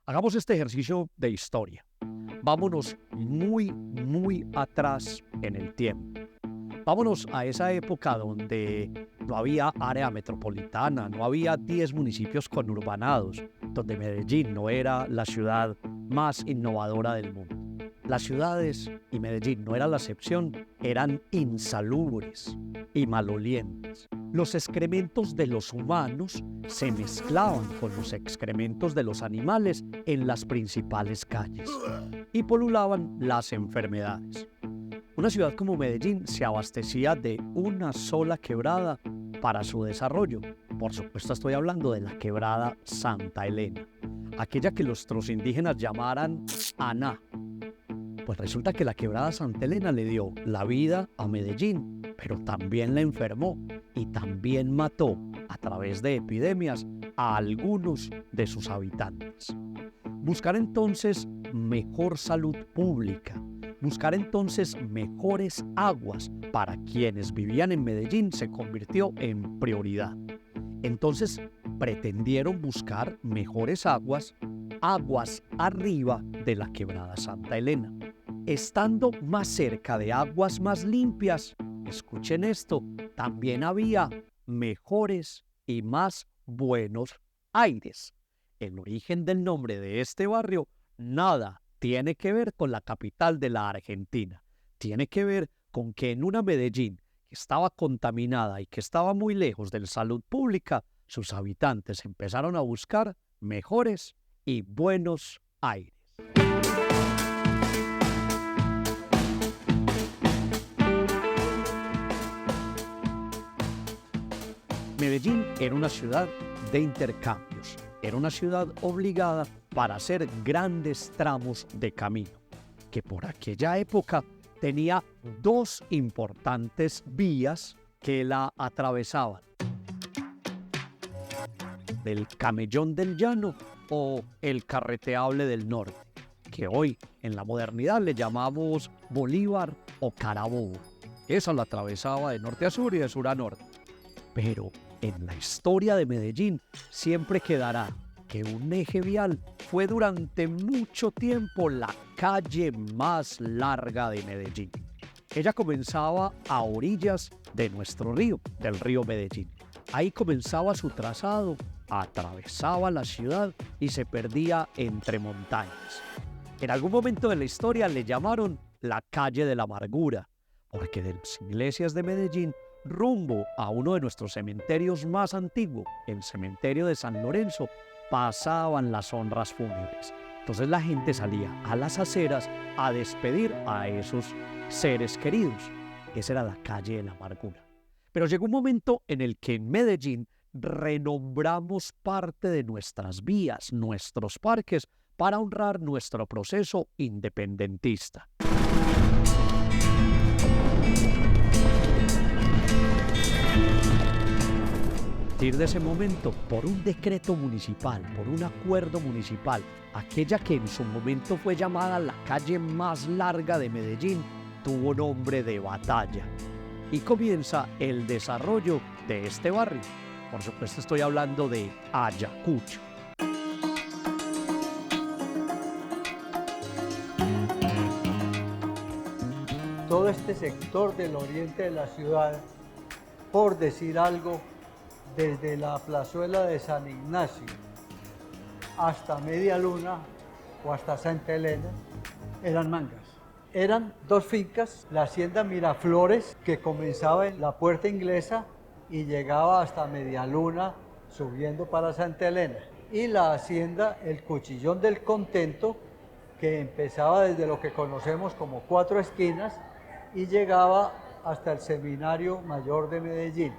Hagamos este ejercicio de historia. Vámonos muy atrás en el tiempo. Vámonos a esa época donde no había área metropolitana, no había 10 municipios conurbanados, donde Medellín no era la ciudad más innovadora del mundo. Las ciudades, y Medellín no era la excepción, eran insalubres y malolientes. Los excrementos de los humanos se mezclaban con los excrementos de los animales en las principales calles y pululaban las enfermedades. Una ciudad como Medellín se abastecía de una sola quebrada para su desarrollo. Por supuesto, estoy hablando de la quebrada Santa Elena, aquella que nuestros indígenas llamaran Aná. Pues resulta que la quebrada Santa Elena le dio la vida a Medellín, pero también la enfermó y también mató a través de epidemias a algunos de sus habitantes. Buscar entonces mejor salud pública, buscar entonces mejores aguas para quienes vivían en Medellín se convirtió en prioridad. Entonces pretendieron buscar mejores aguas arriba de la quebrada Santa Elena. Estando más cerca de aguas más limpias, escuchen esto, también había mejores y más buenos aires. El origen del nombre de este barrio nada tiene que ver con la capital de la Argentina. Tiene que ver con que en una Medellín que estaba contaminada y que estaba muy lejos de la salud pública, sus habitantes empezaron a buscar mejores y buenos aires. Medellín era una ciudad de intercambios, era una ciudad obligada para hacer grandes tramos de camino, que por aquella época tenía dos importantes vías que la atravesaban: el Camellón del Llano o el Carreteable del Norte, que hoy en la modernidad le llamamos Bolívar o Carabobo. Esa la atravesaba de norte a sur y de sur a norte. Pero en la historia de Medellín siempre quedará que un eje vial fue durante mucho tiempo la calle más larga de Medellín. Ella comenzaba a orillas de nuestro río, del río Medellín. Ahí comenzaba su trazado, atravesaba la ciudad y se perdía entre montañas. En algún momento de la historia le llamaron la calle de la amargura, porque de las iglesias de Medellín rumbo a uno de nuestros cementerios más antiguos, el cementerio de San Lorenzo, pasaban las honras fúnebres. Entonces la gente salía a las aceras a despedir a esos seres queridos. Esa era la calle de la amargura. Pero llegó un momento en el que en Medellín renombramos parte de nuestras vías, nuestros parques, para honrar nuestro proceso independentista. A partir de ese momento, por un decreto municipal, por un acuerdo municipal, aquella que en su momento fue llamada la calle más larga de Medellín, tuvo nombre de Batalla. Y comienza el desarrollo de este barrio. Por supuesto, estoy hablando de Ayacucho. Todo este sector del oriente de la ciudad, por decir algo, desde la plazuela de San Ignacio hasta Media Luna o hasta Santa Elena, eran mangas. Eran dos fincas, la hacienda Miraflores, que comenzaba en la Puerta Inglesa y llegaba hasta Media Luna, subiendo para Santa Elena, y la hacienda El Cuchillón del Contento, que empezaba desde lo que conocemos como Cuatro Esquinas y llegaba hasta el Seminario Mayor de Medellín.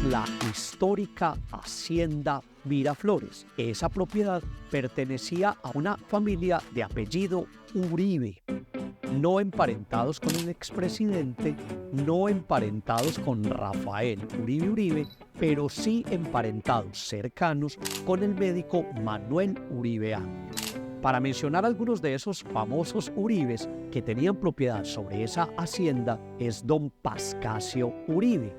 La histórica hacienda Miraflores. Esa propiedad pertenecía a una familia de apellido Uribe, no emparentados con el expresidente, no emparentados con Rafael Uribe, pero sí emparentados cercanos con el médico Manuel Uribe Ángel. Para mencionar algunos de esos famosos Uribes que tenían propiedad sobre esa hacienda es don Pascasio Uribe,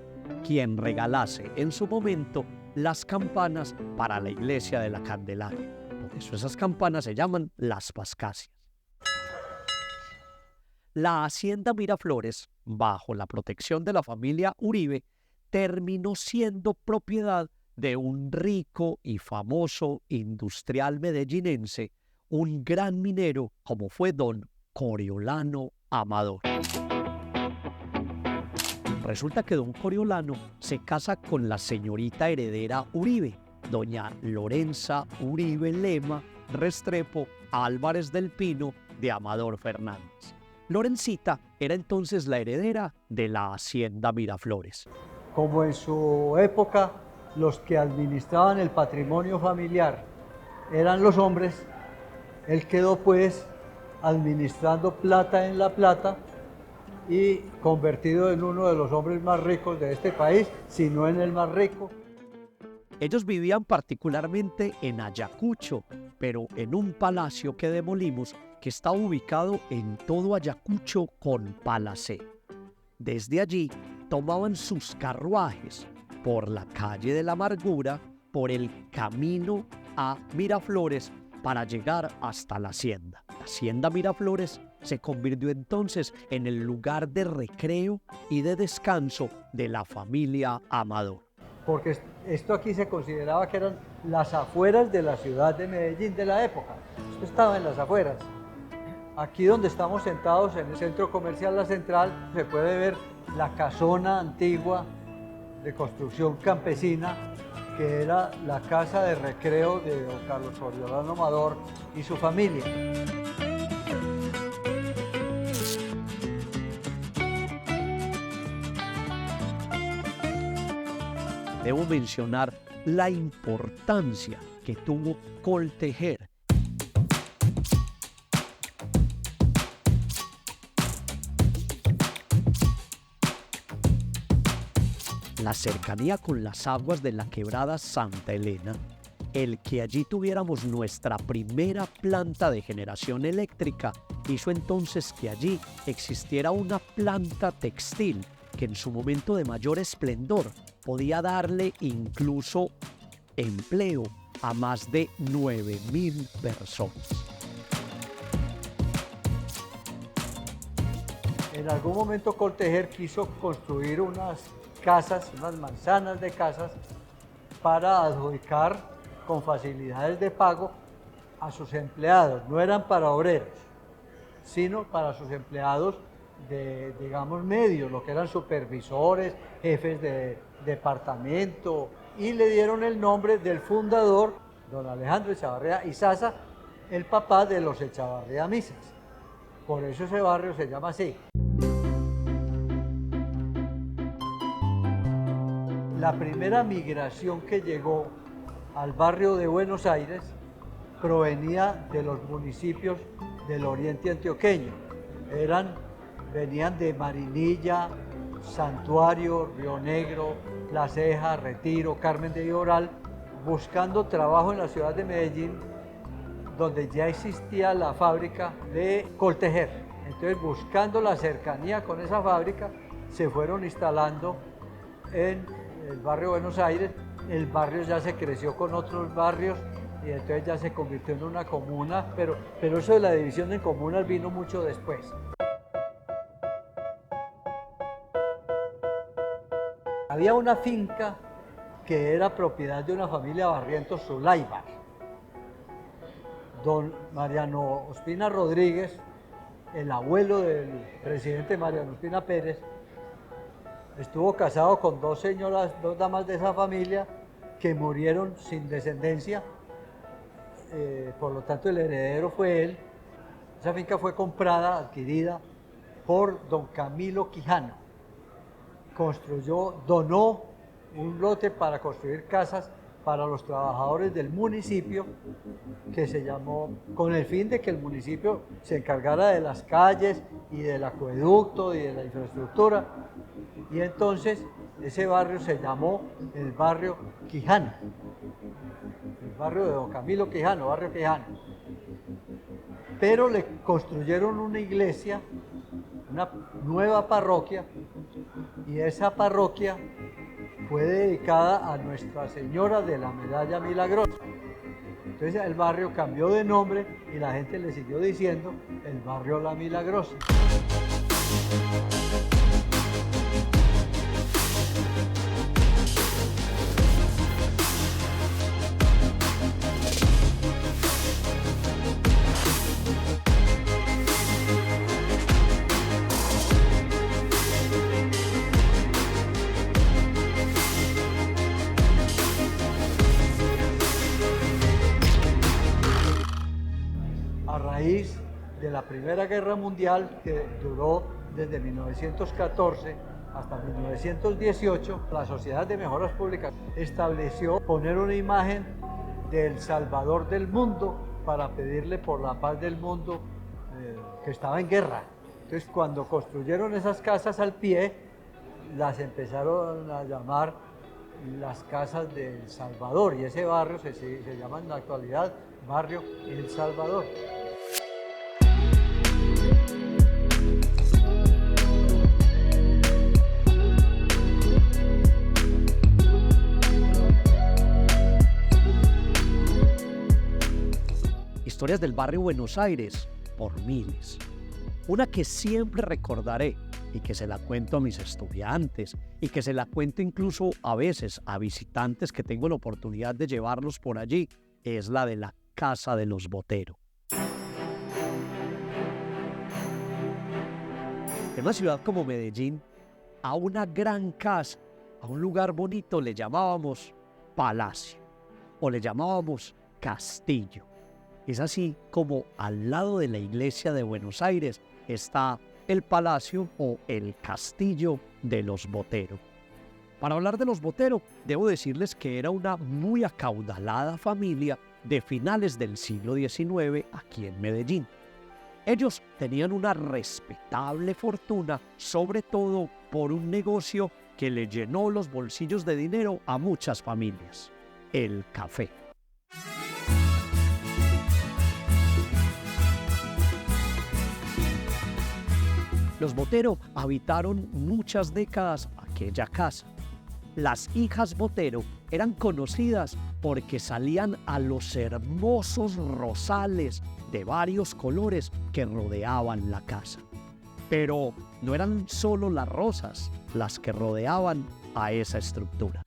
quien regalase en su momento las campanas para la iglesia de la Candelaria. Por eso esas campanas se llaman las Pascasias. La hacienda Miraflores, bajo la protección de la familia Uribe, terminó siendo propiedad de un rico y famoso industrial medellinense, un gran minero como fue don Coriolano Amador. Resulta que don Coriolano se casa con la señorita heredera Uribe, doña Lorenza Uribe Lema Restrepo Álvarez del Pino de Amador Fernández. Lorencita era entonces la heredera de la hacienda Miraflores. Como en su época los que administraban el patrimonio familiar eran los hombres, él quedó pues administrando plata en La Plata y convertido en uno de los hombres más ricos de este país, si no en el más rico. Ellos vivían particularmente en Ayacucho, pero en un palacio que demolimos que está ubicado en todo Ayacucho con Palacé. Desde allí tomaban sus carruajes por la calle de la Amargura, por el camino a Miraflores para llegar hasta la hacienda. La hacienda Miraflores se convirtió entonces en el lugar de recreo y de descanso de la familia Amador. Porque esto aquí se consideraba que eran las afueras de la ciudad de Medellín de la época. Esto estaba en las afueras. Aquí donde estamos sentados en el centro comercial La Central se puede ver la casona antigua de construcción campesina que era la casa de recreo de don Carlos Coriolano Amador y su familia. Debo mencionar la importancia que tuvo Coltejer. La cercanía con las aguas de la quebrada Santa Elena, el que allí tuviéramos nuestra primera planta de generación eléctrica, hizo entonces que allí existiera una planta textil que en su momento de mayor esplendor podía darle incluso empleo a más de 9.000 personas. En algún momento Coltejer quiso construir unas casas, unas manzanas de casas para adjudicar con facilidades de pago a sus empleados. No eran para obreros, sino para sus empleados de, digamos, medios, lo que eran supervisores, jefes de departamento, y le dieron el nombre del fundador, don Alejandro Echavarría Izaza, el papá de los Echavarría Misas. Por eso ese barrio se llama así. La primera migración que llegó al barrio de Buenos Aires provenía de los municipios del oriente antioqueño. Venían de Marinilla, Santuario, Río Negro, La Ceja, Retiro, Carmen de Ioral, buscando trabajo en la ciudad de Medellín, donde ya existía la fábrica de Coltejer. Entonces, buscando la cercanía con esa fábrica, se fueron instalando en el barrio Buenos Aires. El barrio ya se creció con otros barrios y entonces ya se convirtió en una comuna, pero eso de la división en comunas vino mucho después. Había una finca que era propiedad de una familia Barrientos Zulaibar. Don Mariano Ospina Rodríguez, el abuelo del presidente Mariano Ospina Pérez, estuvo casado con dos damas de esa familia que murieron sin descendencia, por lo tanto el heredero fue él. Esa finca fue comprada, adquirida por don Camilo Quijano. Donó un lote para construir casas para los trabajadores del municipio, que se llamó, con el fin de que el municipio se encargara de las calles y del acueducto y de la infraestructura. Y entonces ese barrio se llamó el barrio Quijano, el barrio de don Camilo Quijano, barrio Quijano. Pero le construyeron una iglesia, una nueva parroquia, y esa parroquia fue dedicada a Nuestra Señora de la Medalla Milagrosa. Entonces el barrio cambió de nombre y la gente le siguió diciendo el barrio La Milagrosa. A raíz de la Primera Guerra Mundial, que duró desde 1914 hasta 1918, la Sociedad de Mejoras Públicas estableció poner una imagen del Salvador del mundo para pedirle por la paz del mundo que estaba en guerra. Entonces, cuando construyeron esas casas al pie, las empezaron a llamar las casas del Salvador, y ese barrio se llama en la actualidad Barrio El Salvador. Historias del barrio Buenos Aires por miles. Una que siempre recordaré y que se la cuento a mis estudiantes y que se la cuento incluso a veces a visitantes que tengo la oportunidad de llevarlos por allí, es la de la Casa de los Botero. En una ciudad como Medellín, a una gran casa, a un lugar bonito le llamábamos palacio o le llamábamos castillo. Es así como al lado de la iglesia de Buenos Aires está el palacio o el castillo de los Botero. Para hablar de los Botero, debo decirles que era una muy acaudalada familia de finales del siglo XIX aquí en Medellín. Ellos tenían una respetable fortuna, sobre todo por un negocio que le llenó los bolsillos de dinero a muchas familias: el café. Los Botero habitaron muchas décadas aquella casa. Las hijas Botero eran conocidas porque salían a los hermosos rosales de varios colores que rodeaban la casa. Pero no eran solo las rosas las que rodeaban a esa estructura.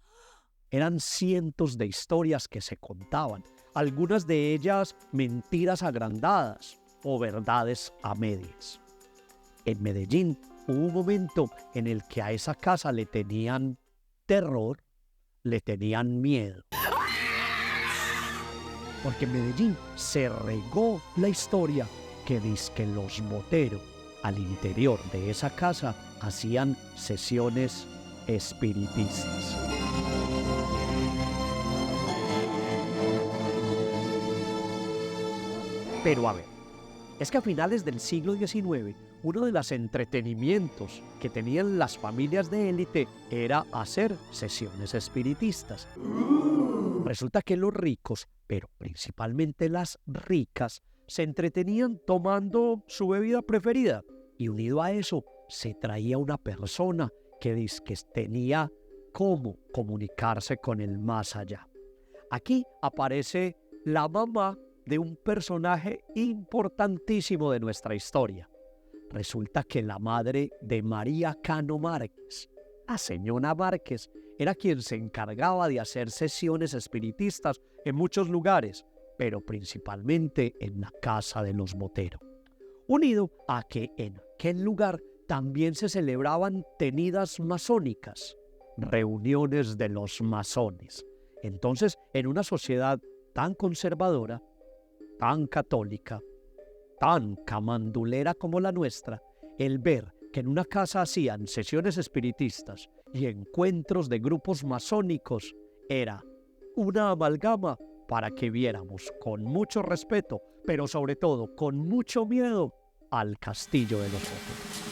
Eran cientos de historias que se contaban, algunas de ellas mentiras agrandadas o verdades a medias. En Medellín hubo un momento en el que a esa casa le tenían terror, le tenían miedo. Porque en Medellín se regó la historia que dizque los Botero al interior de esa casa hacían sesiones espiritistas. Pero a ver, es que a finales del siglo XIX, uno de los entretenimientos que tenían las familias de élite era hacer sesiones espiritistas. Resulta que los ricos, pero principalmente las ricas, se entretenían tomando su bebida preferida, y unido a eso se traía una persona que dizque tenía cómo comunicarse con el más allá. Aquí aparece la mamá de un personaje importantísimo de nuestra historia. Resulta que la madre de María Cano Márquez, la señora Márquez, era quien se encargaba de hacer sesiones espiritistas en muchos lugares, pero principalmente en la casa de los Botero. Unido a que en aquel lugar también se celebraban tenidas masónicas, reuniones de los masones. Entonces, en una sociedad tan conservadora, tan católica, tan camandulera como la nuestra, el ver que en una casa hacían sesiones espiritistas y encuentros de grupos masónicos era una amalgama para que viéramos con mucho respeto, pero sobre todo con mucho miedo, al castillo de los Botero.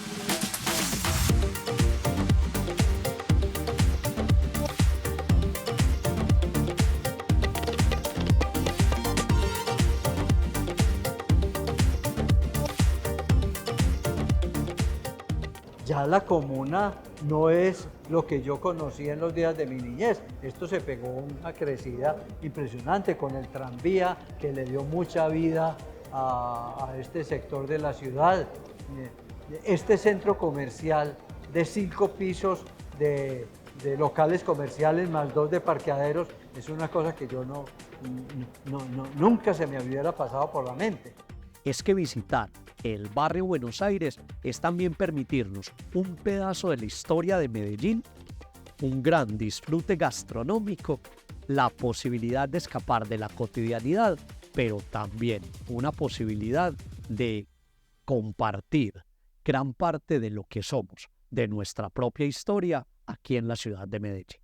Ya la comuna no es lo que yo conocí en los días de mi niñez. Esto se pegó una crecida impresionante con el tranvía que le dio mucha vida a este sector de la ciudad. Este centro comercial de 5 pisos de locales comerciales más 2 de parqueaderos es una cosa que yo nunca se me hubiera pasado por la mente. Es que visitar el barrio Buenos Aires es también permitirnos un pedazo de la historia de Medellín, un gran disfrute gastronómico, la posibilidad de escapar de la cotidianidad, pero también una posibilidad de compartir gran parte de lo que somos, de nuestra propia historia aquí en la ciudad de Medellín.